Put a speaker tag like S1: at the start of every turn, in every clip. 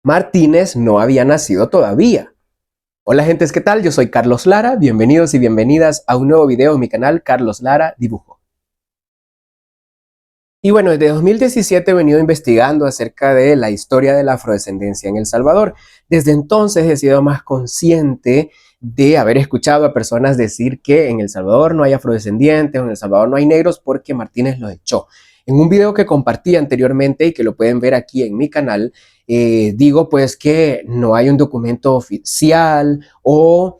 S1: Martínez no había nacido todavía. Hola gentes, ¿qué tal? Yo soy Carlos Lara, bienvenidos y bienvenidas a un nuevo video en mi canal Carlos Lara Dibujo. Y bueno, desde 2017 he venido investigando acerca de la historia de la afrodescendencia en El Salvador. Desde entonces he sido más consciente de haber escuchado a personas decir que en El Salvador no hay afrodescendientes o en El Salvador no hay negros porque Martínez los echó. En un video que compartí anteriormente y que lo pueden ver aquí en mi canal, digo pues que no hay un documento oficial o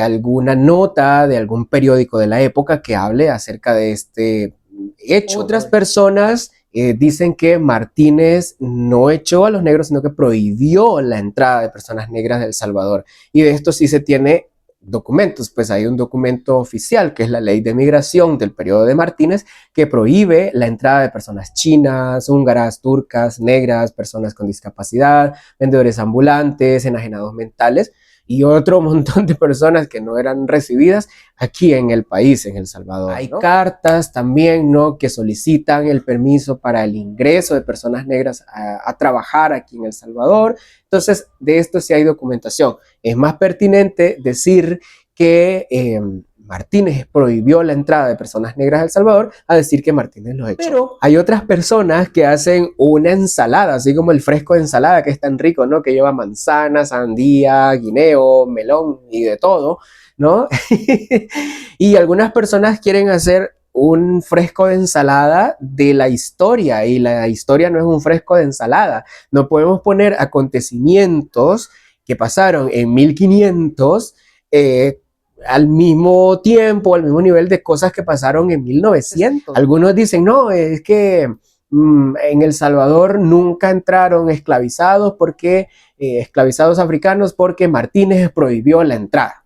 S1: alguna nota de algún periódico de la época que hable acerca de este hecho. Otras personas dicen que Martínez no echó a los negros, sino que prohibió la entrada de personas negras de El Salvador. Y de esto sí se tiene documentos, pues hay un documento oficial que es la Ley de Migración del periodo de Martínez que prohíbe la entrada de personas chinas, húngaras, turcas, negras, personas con discapacidad, vendedores ambulantes, enajenados mentales y otro montón de personas que no eran recibidas aquí en el país, en El Salvador. Hay cartas también, ¿no?, que solicitan el permiso para el ingreso de personas negras a trabajar aquí en El Salvador. Entonces, de esto sí hay documentación. Es más pertinente decir que Martínez prohibió la entrada de personas negras a El Salvador a decir que Martínez los echó. Pero hay otras personas que hacen una ensalada, así como el fresco de ensalada que es tan rico, ¿no?, que lleva manzana, sandía, guineo, melón y de todo, ¿no? Y algunas personas quieren hacer un fresco de ensalada de la historia, y la historia no es un fresco de ensalada. No podemos poner acontecimientos que pasaron en 1500 al mismo tiempo, al mismo nivel de cosas que pasaron en 1900. Algunos dicen, no, es que en El Salvador nunca entraron esclavizados esclavizados africanos porque Martínez prohibió la entrada.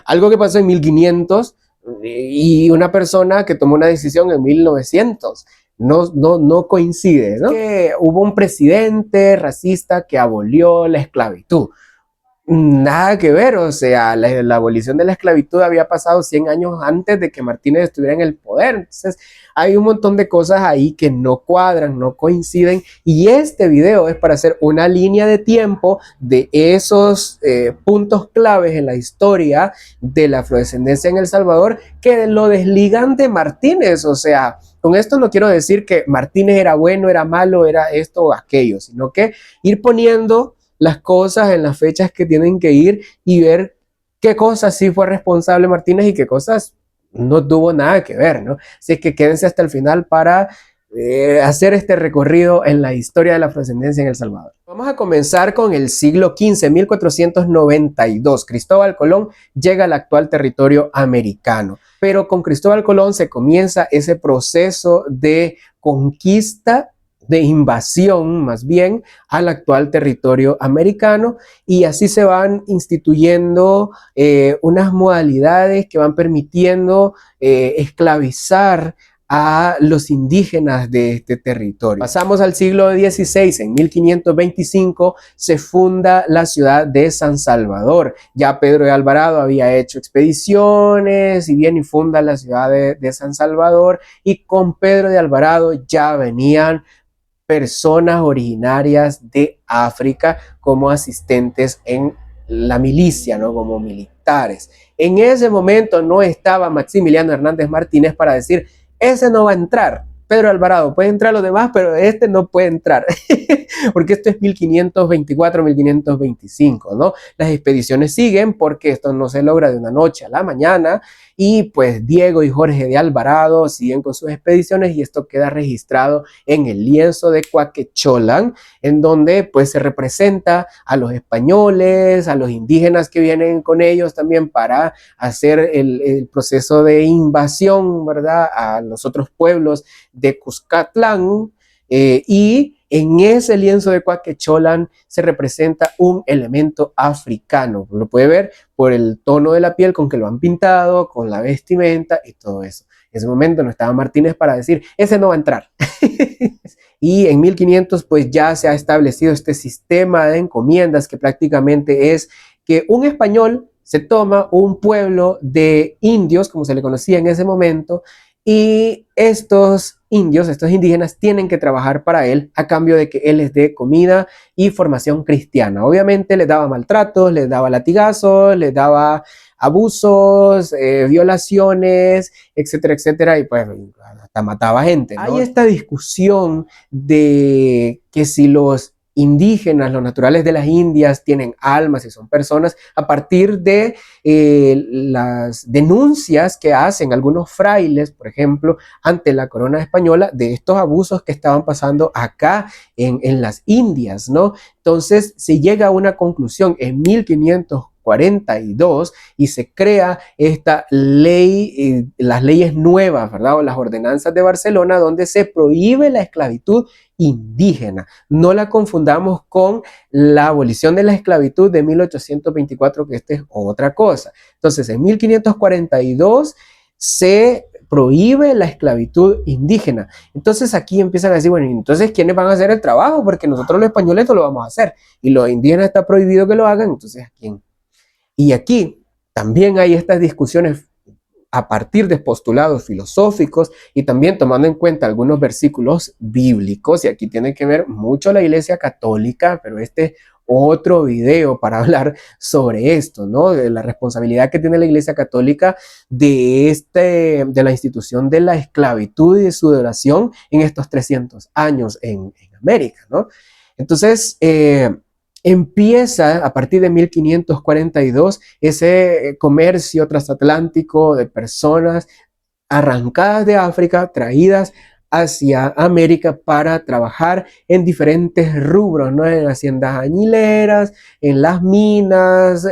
S1: Algo que pasó en 1500 y una persona que tomó una decisión en 1900. No coincide, ¿no? Que hubo un presidente racista que abolió la esclavitud. Nada que ver, o sea, la abolición de la esclavitud había pasado 100 años antes de que Martínez estuviera en el poder. Entonces, hay un montón de cosas ahí que no cuadran, no coinciden, y este video es para hacer una línea de tiempo de esos puntos claves en la historia de la afrodescendencia en El Salvador que lo desligan de Martínez. O sea, con esto no quiero decir que Martínez era bueno, era malo, era esto o aquello, sino que ir poniendo las cosas en las fechas que tienen que ir y ver qué cosas sí fue responsable Martínez y qué cosas no tuvo nada que ver, ¿no? Así es que quédense hasta el final para hacer este recorrido en la historia de la afrodescendencia en El Salvador. Vamos a comenzar con el siglo XV, 1492. Cristóbal Colón llega al actual territorio americano, pero con Cristóbal Colón se comienza ese proceso de conquista, de invasión más bien, al actual territorio americano, y así se van instituyendo unas modalidades que van permitiendo esclavizar a los indígenas de este territorio. Pasamos al siglo XVI. En 1525 se funda la ciudad de San Salvador. Ya Pedro de Alvarado había hecho expediciones y viene y funda la ciudad de San Salvador, y con Pedro de Alvarado ya venían personas originarias de África como asistentes en la milicia, ¿no?, como militares. En ese momento no estaba Maximiliano Hernández Martínez para decir, ese no va a entrar. Pedro Alvarado puede entrar los demás, pero este no puede entrar, porque esto es 1524, 1525, ¿no? Las expediciones siguen porque esto no se logra de una noche a la mañana, y pues Diego y Jorge de Alvarado siguen con sus expediciones, y esto queda registrado en el lienzo de Cuaquecholan, en donde pues se representa a los españoles, a los indígenas que vienen con ellos también para hacer el proceso de invasión, ¿verdad?, a los otros pueblos de Cuscatlán, y en ese lienzo de Cuaquecholan se representa un elemento africano. Lo puede ver por el tono de la piel con que lo han pintado, con la vestimenta y todo eso. En ese momento no estaba Martínez para decir, ese no va a entrar. Y en 1500 pues ya se ha establecido este sistema de encomiendas, que prácticamente es que un español se toma un pueblo de indios, como se le conocía en ese momento, y estos indios, estos indígenas, tienen que trabajar para él a cambio de que él les dé comida y formación cristiana. Obviamente les daba maltratos, les daba latigazos, les daba abusos, violaciones, etcétera, etcétera, y pues hasta mataba gente, ¿no? Hay esta discusión de que si los indígenas, los naturales de las Indias, tienen almas y son personas a partir de las denuncias que hacen algunos frailes, por ejemplo, ante la corona española, de estos abusos que estaban pasando acá en las Indias, ¿no? Entonces se llega a una conclusión en 1542 y se crea esta ley, las leyes nuevas, ¿verdad? O las ordenanzas de Barcelona, donde se prohíbe la esclavitud indígena. No la confundamos con la abolición de la esclavitud de 1824, que esta es otra cosa. Entonces, en 1542 se prohíbe la esclavitud indígena. Entonces aquí empiezan a decir, bueno, entonces ¿quiénes van a hacer el trabajo? Porque nosotros los españoles no lo vamos a hacer y los indígenas está prohibido que lo hagan, entonces ¿a quién? Y aquí también hay estas discusiones a partir de postulados filosóficos y también tomando en cuenta algunos versículos bíblicos, y aquí tiene que ver mucho la Iglesia Católica, pero este otro video para hablar sobre esto, ¿no? De la responsabilidad que tiene la Iglesia Católica de la institución de la esclavitud y de su duración en estos 300 años en América, ¿no? Entonces, empieza a partir de 1542 ese comercio transatlántico de personas arrancadas de África, traídas hacia América para trabajar en diferentes rubros, ¿no? En haciendas añileras, en las minas,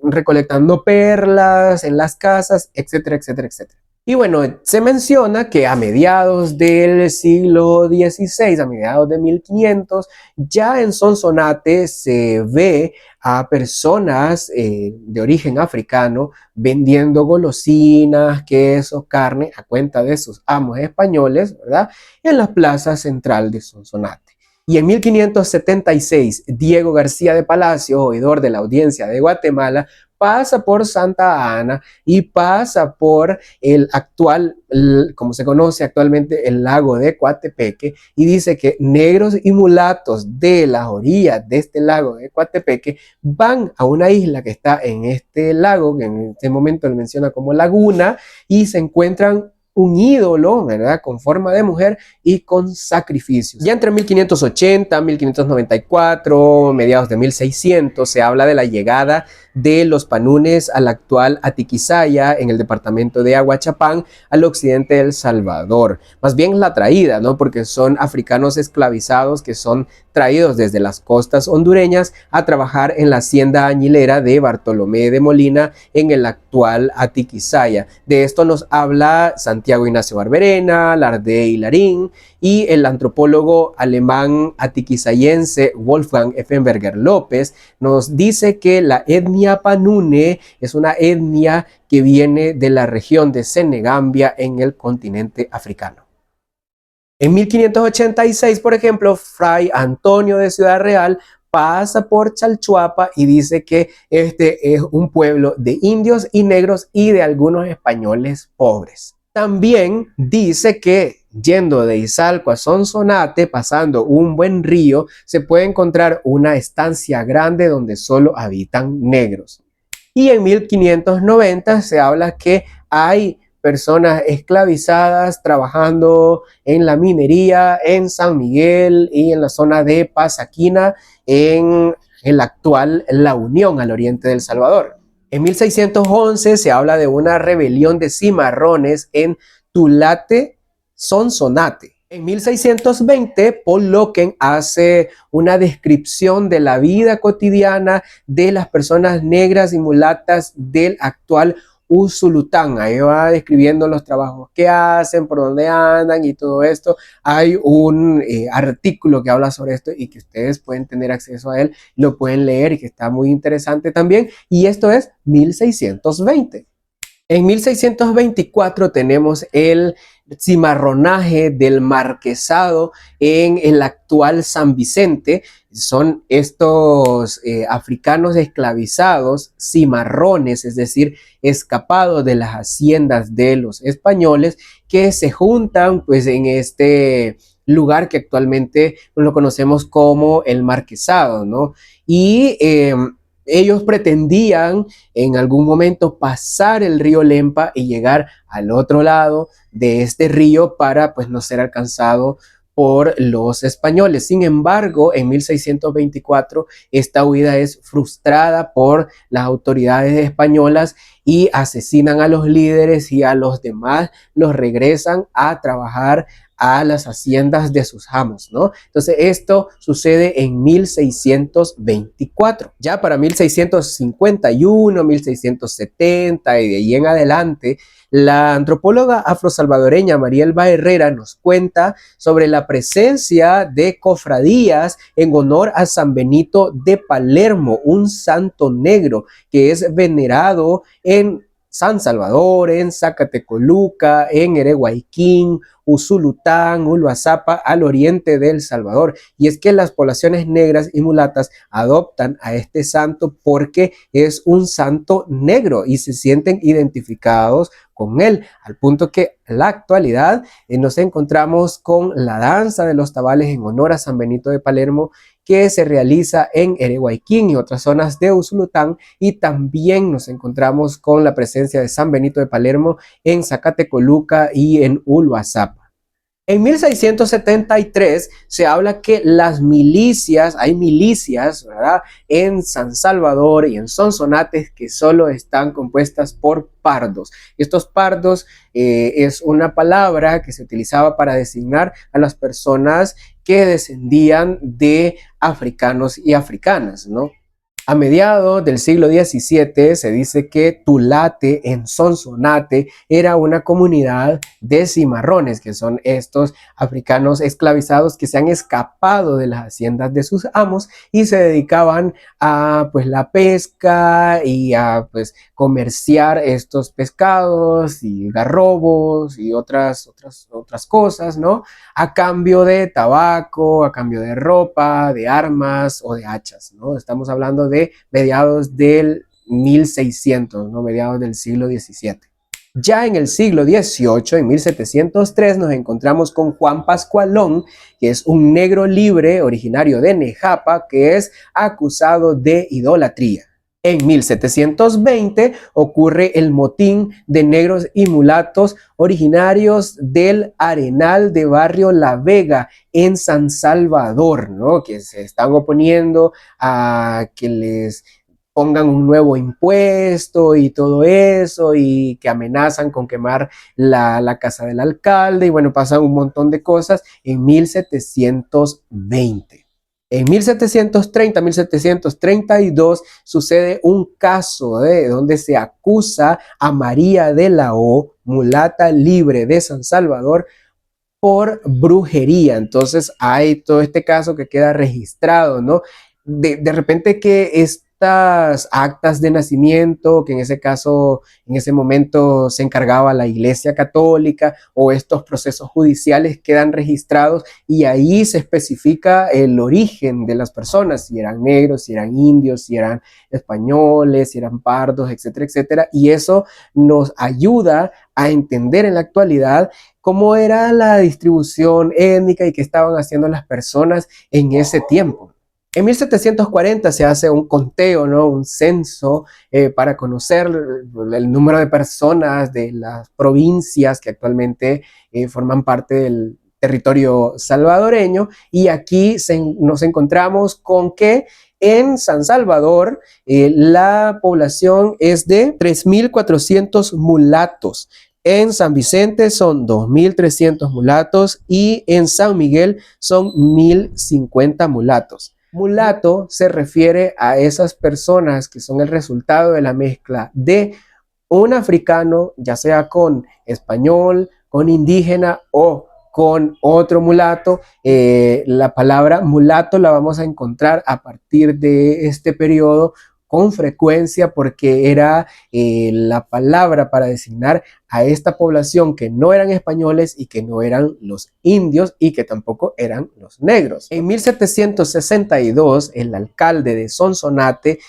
S1: recolectando perlas, en las casas, etcétera, etcétera, etcétera. Y bueno, se menciona que a mediados del siglo XVI, a mediados de 1500, ya en Sonsonate se ve a personas de origen africano vendiendo golosinas, quesos, carne a cuenta de sus amos españoles, ¿verdad? En la plaza central de Sonsonate. Y en 1576, Diego García de Palacio, oidor de la Audiencia de Guatemala, pasa por Santa Ana y pasa por el actual, como se conoce actualmente, el lago de Coatepeque, y dice que negros y mulatos de las orillas de este lago de Coatepeque van a una isla que está en este lago, que en este momento le menciona como laguna, y se encuentran un ídolo, ¿verdad? Con forma de mujer y con sacrificios. Ya entre 1580, 1594, mediados de 1600, se habla de la llegada de los panunes al actual Atiquizaya, en el departamento de Aguachapán, al occidente de El Salvador. Más bien la traída, ¿no? Porque son africanos esclavizados que son traídos desde las costas hondureñas a trabajar en la hacienda añilera de Bartolomé de Molina, en el actual Atiquizaya. De esto nos habla Santiago Ignacio Barberena, Lardé y Larín, y el antropólogo alemán atiquizayense Wolfgang Effenberger López nos dice que la etnia panune es una etnia que viene de la región de Senegambia en el continente africano. En 1586, por ejemplo, Fray Antonio de Ciudad Real pasa por Chalchuapa y dice que este es un pueblo de indios y negros y de algunos españoles pobres. También dice que yendo de Izalco a Sonsonate, pasando un buen río, se puede encontrar una estancia grande donde solo habitan negros. Y en 1590 se habla que hay personas esclavizadas trabajando en la minería en San Miguel y en la zona de Pasaquina, en el actual La Unión, al oriente del Salvador. En 1611 se habla de una rebelión de cimarrones en Tulate, Sonsonate. En 1620, Paul Loken hace una descripción de la vida cotidiana de las personas negras y mulatas del actual Usulután. Ahí va describiendo los trabajos que hacen, por dónde andan y todo esto. Hay un artículo que habla sobre esto y que ustedes pueden tener acceso a él, lo pueden leer y que está muy interesante también. Y esto es 1620. En 1624 tenemos el cimarronaje del marquesado en el actual San Vicente. Son estos africanos esclavizados, cimarrones, es decir, escapados de las haciendas de los españoles, que se juntan pues en este lugar que actualmente lo conocemos como el marquesado, ¿no? Y ellos pretendían en algún momento pasar el río Lempa y llegar al otro lado de este río para pues no ser alcanzado por los españoles. Sin embargo, en 1624 esta huida es frustrada por las autoridades españolas y asesinan a los líderes, y a los demás los regresan a trabajar a las haciendas de sus amos, ¿no? Entonces esto sucede en 1624. Ya para 1651, 1670 y de ahí en adelante, la antropóloga afrosalvadoreña María Elba Herrera nos cuenta sobre la presencia de cofradías en honor a San Benito de Palermo, un santo negro que es venerado en San Salvador, en Zacatecoluca, en Ereguayquín, Usulután, Uluazapa, al oriente de El Salvador. Y es que las poblaciones negras y mulatas adoptan a este santo porque es un santo negro y se sienten identificados con él, al punto que en la actualidad nos encontramos con la danza de los tabales en honor a San Benito de Palermo, que se realiza en Ereguayquín y otras zonas de Usulután, y también nos encontramos con la presencia de San Benito de Palermo en Zacatecoluca y en Uluazapa. En 1673 se habla que las milicias, hay milicias, ¿verdad?, en San Salvador y en Sonsonate que solo están compuestas por pardos. Estos pardos es una palabra que se utilizaba para designar a las personas que descendían de africanos y africanas, ¿no? A mediados del siglo XVII se dice que Tulate en Sonsonate era una comunidad de cimarrones, que son estos africanos esclavizados que se han escapado de las haciendas de sus amos y se dedicaban a pues la pesca y a pues comerciar estos pescados y garrobos y otras cosas, ¿no? A cambio de tabaco, a cambio de ropa, de armas o de hachas, ¿no? Estamos hablando de mediados del 1600, ¿no? Mediados del siglo XVII. Ya en el siglo XVIII, en 1703, nos encontramos con Juan Pascualón, que es un negro libre originario de Nejapa, que es acusado de idolatría. En 1720 ocurre el motín de negros y mulatos originarios del Arenal de Barrio La Vega en San Salvador, ¿no? Que se están oponiendo a que les pongan un nuevo impuesto y todo eso, y que amenazan con quemar la casa del alcalde, y bueno, pasan un montón de cosas en 1720. En 1730, 1732 sucede un caso donde se acusa a María de la O, mulata libre de San Salvador, por brujería. Entonces hay todo este caso que queda registrado, ¿no? De repente que estas actas de nacimiento, que en ese caso, en ese momento se encargaba la Iglesia Católica, o estos procesos judiciales quedan registrados y ahí se especifica el origen de las personas, si eran negros, si eran indios, si eran españoles, si eran pardos, etcétera, etcétera. Y eso nos ayuda a entender en la actualidad cómo era la distribución étnica y qué estaban haciendo las personas en ese tiempo. En 1740 se hace un conteo, ¿no? Un censo para conocer el número de personas de las provincias que actualmente forman parte del territorio salvadoreño, y aquí nos encontramos con que en San Salvador la población es de 3.400 mulatos. En San Vicente son 2.300 mulatos y en San Miguel son 1.050 mulatos. Mulato se refiere a esas personas que son el resultado de la mezcla de un africano, ya sea con español, con indígena o con otro mulato. La palabra mulato la vamos a encontrar a partir de este periodo con frecuencia porque era la palabra para designar a esta población que no eran españoles y que no eran los indios y que tampoco eran los negros. En 1762, el alcalde de Sonsonate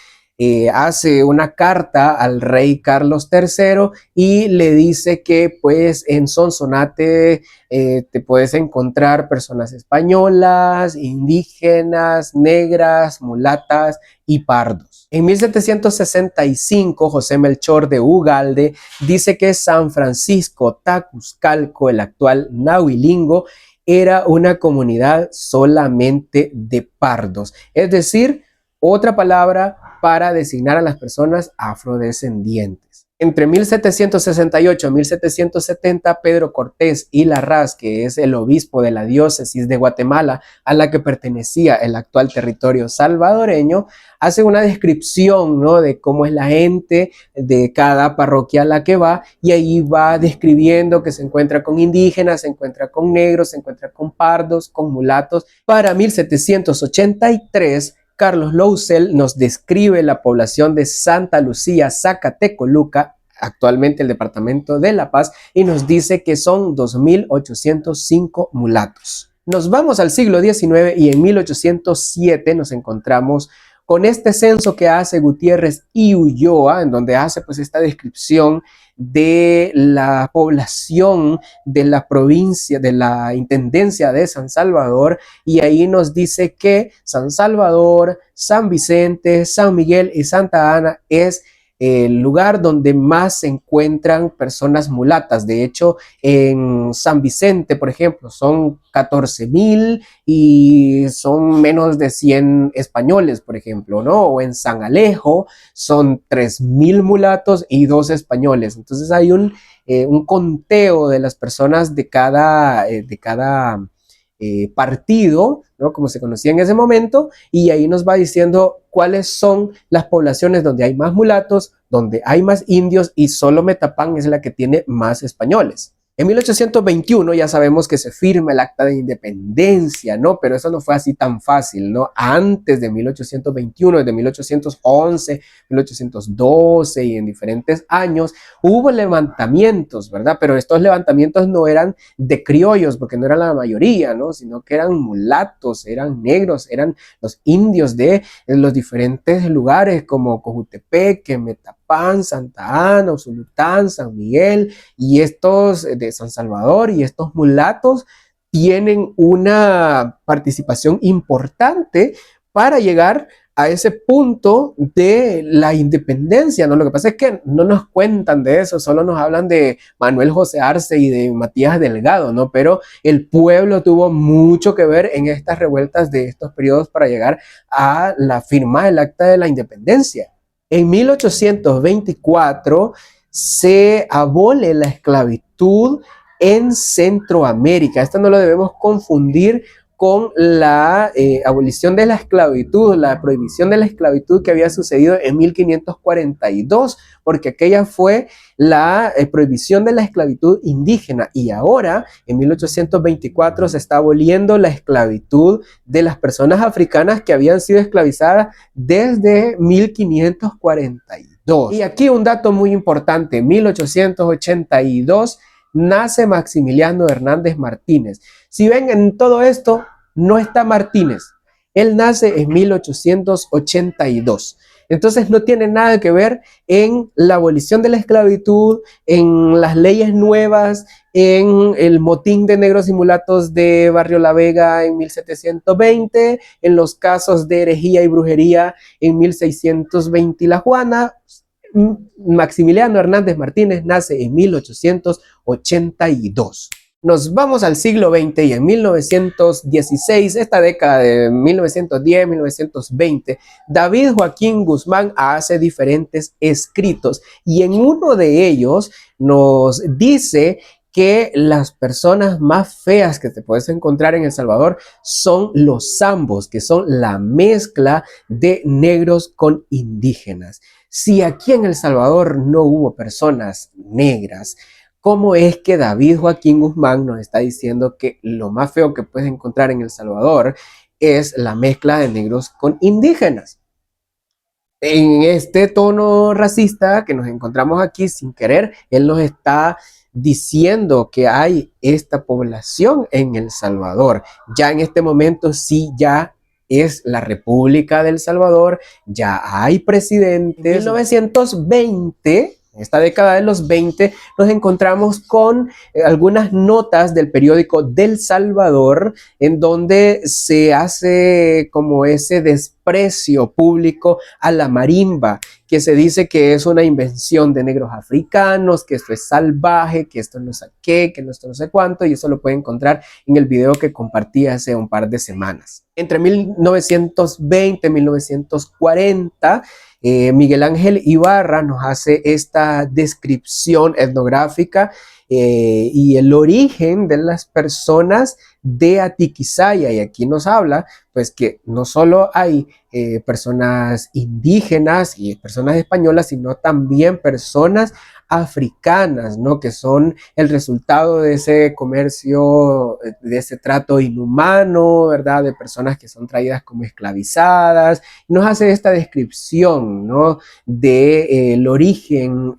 S1: hace una carta al rey Carlos III y le dice que pues en Sonsonate te puedes encontrar personas españolas, indígenas, negras, mulatas y pardos. En 1765, José Melchor de Ugalde dice que San Francisco Tacuzcalco, el actual Nahuilingo, era una comunidad solamente de pardos, es decir, otra palabra para designar a las personas afrodescendientes. Entre 1768 y 1770, Pedro Cortés y Larraz, que es el obispo de la diócesis de Guatemala, a la que pertenecía el actual territorio salvadoreño, hace una descripción, ¿no?, de cómo es la gente de cada parroquia a la que va, y ahí va describiendo que se encuentra con indígenas, se encuentra con negros, se encuentra con pardos, con mulatos. Para 1783, Carlos Lousel nos describe la población de Santa Lucía, Zacatecoluca, actualmente el departamento de La Paz, y nos dice que son 2.805 mulatos. Nos vamos al siglo XIX y en 1807 nos encontramos con este censo que hace Gutiérrez y Ulloa, en donde hace pues esta descripción de la población de la provincia, de la intendencia de San Salvador, y ahí nos dice que San Salvador, San Vicente, San Miguel y Santa Ana es el lugar donde más se encuentran personas mulatas. De hecho, en San Vicente, por ejemplo, son 14,000 y son menos de 100 españoles, por ejemplo, ¿no? O en San Alejo son 3,000 mulatos y 2 españoles. Entonces hay un conteo de las personas de cada partido, ¿no?, como se conocía en ese momento, y ahí nos va diciendo cuáles son las poblaciones donde hay más mulatos, donde hay más indios, y solo Metapán es la que tiene más españoles. En 1821 ya sabemos que se firma el Acta de Independencia, ¿no? Pero eso no fue así tan fácil, ¿no? Antes de 1821, desde 1811, 1812 y en diferentes años, hubo levantamientos, ¿verdad? Pero estos levantamientos no eran de criollos, porque no eran la mayoría, ¿no? Sino que eran mulatos, eran negros, eran los indios de los diferentes lugares como Cojutepeque, Metapán, Santa Ana, Usulután, San Miguel, y estos de San Salvador, y estos mulatos tienen una participación importante para llegar a ese punto de la independencia, ¿no? Lo que pasa es que no nos cuentan de eso, solo nos hablan de Manuel José Arce y de Matías Delgado, ¿no? Pero el pueblo tuvo mucho que ver en estas revueltas de estos periodos para llegar a la firma del Acta de la Independencia. En 1824 se abole la esclavitud en Centroamérica. Esto no lo debemos confundir con la abolición de la esclavitud, la prohibición de la esclavitud que había sucedido en 1542, porque aquella fue la prohibición de la esclavitud indígena, y ahora en 1824 se está aboliendo la esclavitud de las personas africanas que habían sido esclavizadas desde 1542. Y aquí un dato muy importante: en 1882 nace Maximiliano Hernández Martínez. Si ven, en todo esto no está Martínez. Él nace en 1882. Entonces no tiene nada que ver en la abolición de la esclavitud, en las leyes nuevas, en el motín de negros y mulatos de Barrio La Vega en 1720, en los casos de herejía y brujería en 1620 y La Juana. Maximiliano Hernández Martínez nace en 1882. Nos vamos al siglo XX y en 1916, esta década de 1910-1920, David Joaquín Guzmán hace diferentes escritos, y en uno de ellos nos dice que las personas más feas que te puedes encontrar en El Salvador son los zambos, que son la mezcla de negros con indígenas. Si aquí en El Salvador no hubo personas negras, ¿cómo es que David Joaquín Guzmán nos está diciendo que lo más feo que puedes encontrar en El Salvador es la mezcla de negros con indígenas? en este tono racista que nos encontramos aquí sin querer, él nos está diciendo que hay esta población en El Salvador. Ya en este momento sí ya es la República del Salvador, ya hay presidentes. En 1920, en esta década de los 20, nos encontramos con algunas notas del periódico del Salvador en donde se hace como ese desprecio público a la marimba, que se dice que es una invención de negros africanos, que esto es salvaje, que esto no sé qué, que esto no sé cuánto, y eso lo pueden encontrar en el video que compartí hace un par de semanas. Entre 1920 y 1940, Miguel Ángel Ibarra nos hace esta descripción etnográfica y el origen de las personas de Atiquizaya, y aquí nos habla pues que no solo hay personas indígenas y personas españolas, sino también personas africanas, ¿no? Que son el resultado de ese comercio, de ese trato inhumano, ¿verdad? De personas que son traídas como esclavizadas. Nos hace esta descripción, ¿no? del origen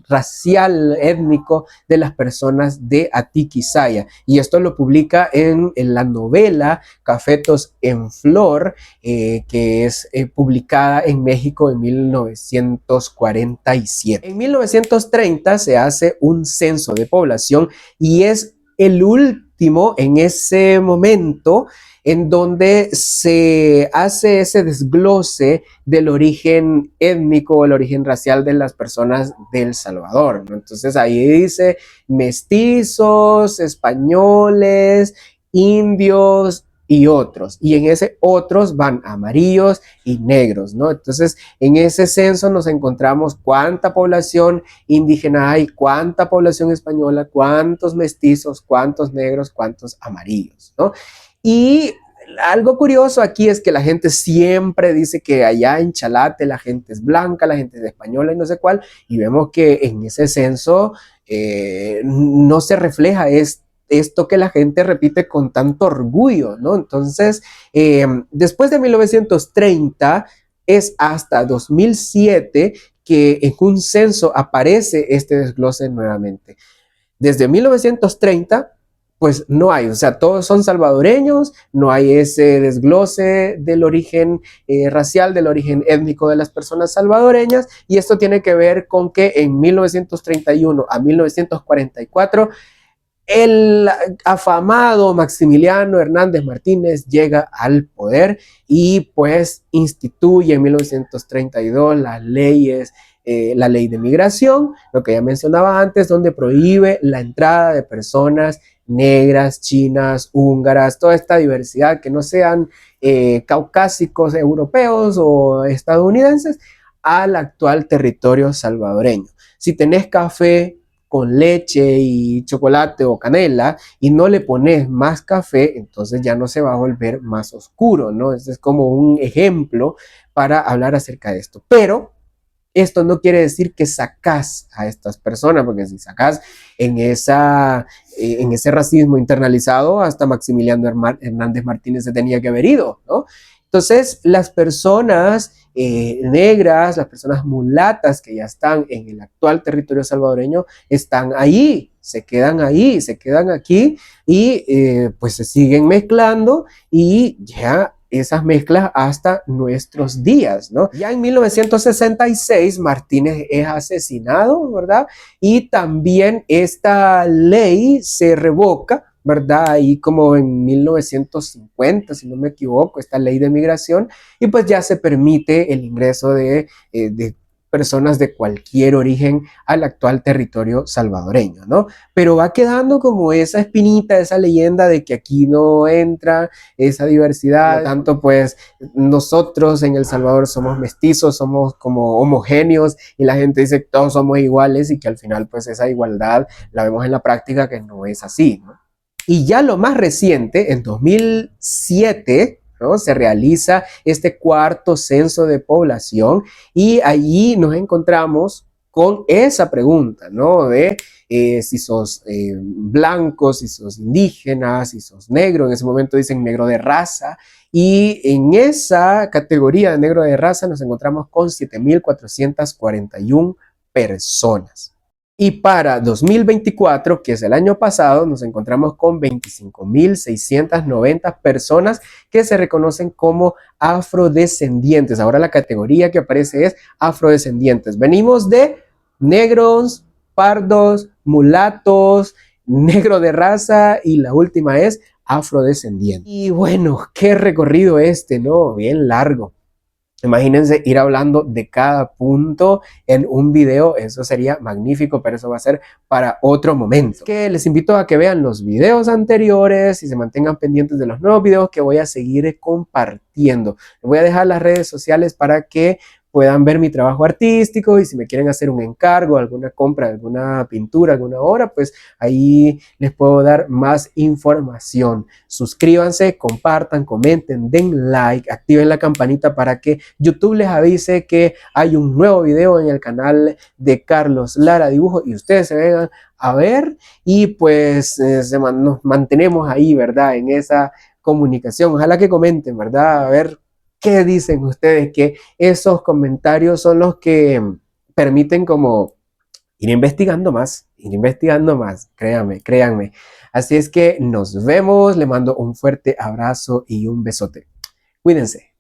S1: racial, étnico de las personas de Atiquizaya. Y esto lo publica en la novela Cafetos en Flor, que es publicada en México en 1947. En 1930 se hace un censo de población y es el último en ese momento en donde se hace ese desglose del origen étnico, el origen racial de las personas del Salvador, ¿no? Entonces ahí dice mestizos, españoles, indios y otros. Y en ese otros van amarillos y negros, ¿no? Entonces, en ese censo nos encontramos cuánta población indígena hay, cuánta población española, cuántos mestizos, cuántos negros, cuántos amarillos, ¿no? Y algo curioso aquí es que la gente siempre dice que allá en Chalate la gente es blanca, la gente es española y no sé cuál, y vemos que en ese censo no se refleja esto que la gente repite con tanto orgullo, ¿no? Entonces, después de 1930, es hasta 2007 que en un censo aparece este desglose nuevamente. Desde 1930, pues no hay, o sea, todos son salvadoreños, no hay ese desglose del origen racial, del origen étnico de las personas salvadoreñas, y esto tiene que ver con que en 1931 a 1944 el afamado Maximiliano Hernández Martínez llega al poder y pues instituye en 1932 las leyes, la ley de migración, lo que ya mencionaba antes, donde prohíbe la entrada de personas negras, chinas, húngaras, toda esta diversidad que no sean caucásicos, europeos o estadounidenses al actual territorio salvadoreño. Si tenés café con leche y chocolate o canela y no le pones más café, entonces ya no se va a volver más oscuro, ¿no? Este es como un ejemplo para hablar acerca de esto. Pero esto no quiere decir que sacás a estas personas, porque si sacás en ese racismo internalizado, hasta Maximiliano Hernández Martínez se tenía que haber ido, ¿no? Entonces, las personas negras, las personas mulatas que ya están en el actual territorio salvadoreño, están ahí, se quedan aquí y pues se siguen mezclando y ya esas mezclas hasta nuestros días, ¿no? Ya en 1966 Martínez es asesinado, ¿verdad? Y también esta ley se revoca, ¿verdad? Ahí como en 1950, si no me equivoco, esta ley de migración, y pues ya se permite el ingreso de personas de cualquier origen al actual territorio salvadoreño, ¿no? Pero va quedando como esa espinita, esa leyenda de que aquí no entra esa diversidad. Por lo tanto, pues nosotros en El Salvador somos mestizos, somos como homogéneos y la gente dice que todos somos iguales y que al final pues esa igualdad la vemos en la práctica que no es así, ¿no? Y ya lo más reciente, en 2007, ¿no? Se realiza este cuarto censo de población y allí nos encontramos con esa pregunta, ¿no? De si sos blanco, si sos indígena, si sos negro. En ese momento dicen negro de raza. Y en esa categoría de negro de raza nos encontramos con 7.441 personas. Y para 2024, que es el año pasado, nos encontramos con 25.690 personas que se reconocen como afrodescendientes. Ahora la categoría que aparece es afrodescendientes. Venimos de negros, pardos, mulatos, negro de raza y la última es afrodescendiente. Y bueno, qué recorrido este, ¿no? Bien largo. Imagínense ir hablando de cada punto en un video, eso sería magnífico, pero eso va a ser para otro momento. Que les invito a que vean los videos anteriores y se mantengan pendientes de los nuevos videos que voy a seguir compartiendo. Les voy a dejar las redes sociales para que puedan ver mi trabajo artístico y si me quieren hacer un encargo, alguna compra, alguna pintura, alguna obra, pues ahí les puedo dar más información. Suscríbanse, compartan, comenten, den like, activen la campanita para que YouTube les avise que hay un nuevo video en el canal de Carlos Lara Dibujo y ustedes se vengan a ver y pues nos mantenemos ahí, ¿verdad? En esa comunicación. Ojalá que comenten, ¿verdad? A ver qué dicen ustedes, que esos comentarios son los que permiten como ir investigando más, créanme. Así es que nos vemos, le mando un fuerte abrazo y un besote. Cuídense.